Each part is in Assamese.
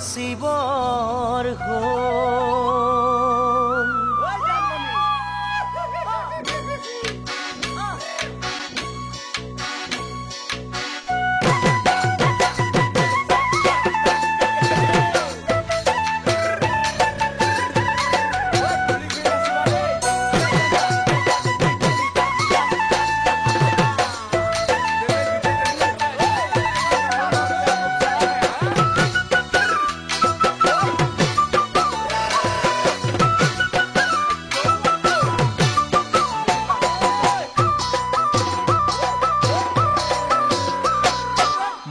নাচিবৰ হ'ল।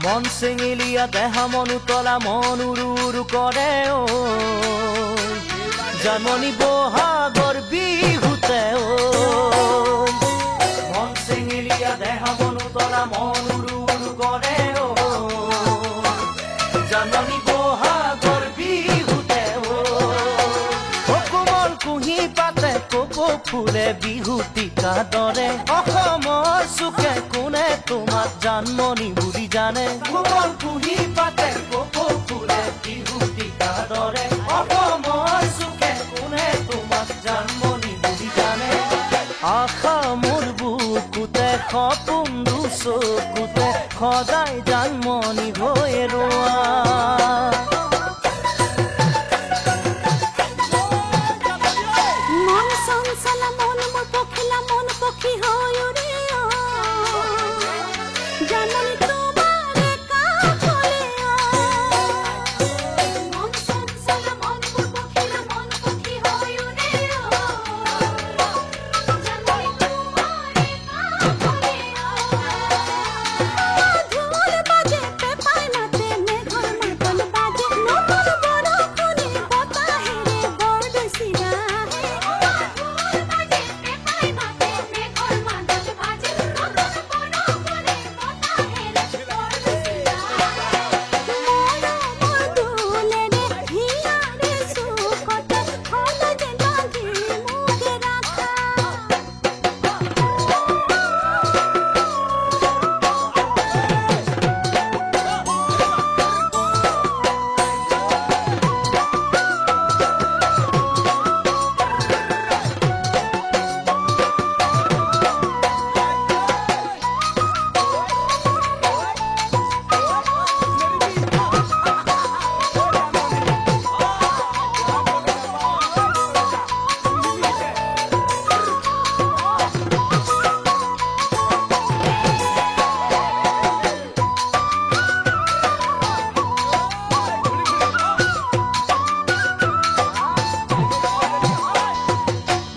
মন চেঙেলীয়া দেহা মন উতলা মন উৰু উৰু কৰে ঐ জানমণি বহাগৰ বিহুতে ঐ মন চেঙেলীয়া দেহা মন উতলা মন উৰু উৰু কৰে ঐ জানমণি বহাগৰ বিহুতে ঐ কোমল কুঁহি পাতে কপৌ ফুলে বিহুতিকা দৰে অসমৰ চুকে কোনে তোমাক জানমণি বুলি জানে কোমল কুঁহি পাতে কপৌ ফুলে বিহুতিকা দৰে অসমৰ চুকে কোনে তোমাক জানমণি বুলি জানে আশা মোৰ বুকুতে সপোন দুচকুতে সদায় জানমণি হৈ ৰোৱা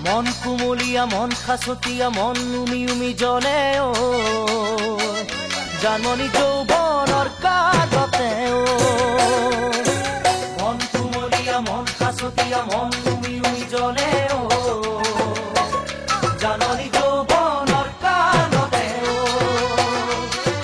মন কুমলীয়া মন খাচতীয়া মন উমি উমি জ্বলে ও জানমণি যৌৱনৰ কাগতে ও মন কুমলীয়া মন খাচতীয়া মন উমি উমি জ্বলে ও জানমণি যৌৱনৰ কাগতে ও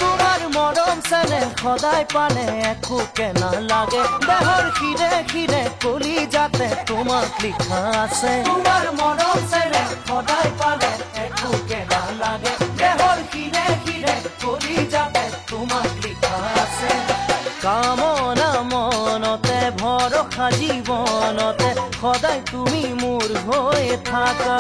তোমাৰ মৰম চেনেহ সদায় পালে একোকে নালাগে দেহৰ শিৰে শিৰে কলি যাতে তোমাক লিখা আছে তোমাৰ মৰম চেনেহ সদায় পালে একোকে নালাগে দেহৰ শিৰে শিৰে কলি যাতে তোমাক লিখা আছে কামনা মনতে ভৰসা জীৱনতে সদায় তুমি মোৰ হৈ থাকা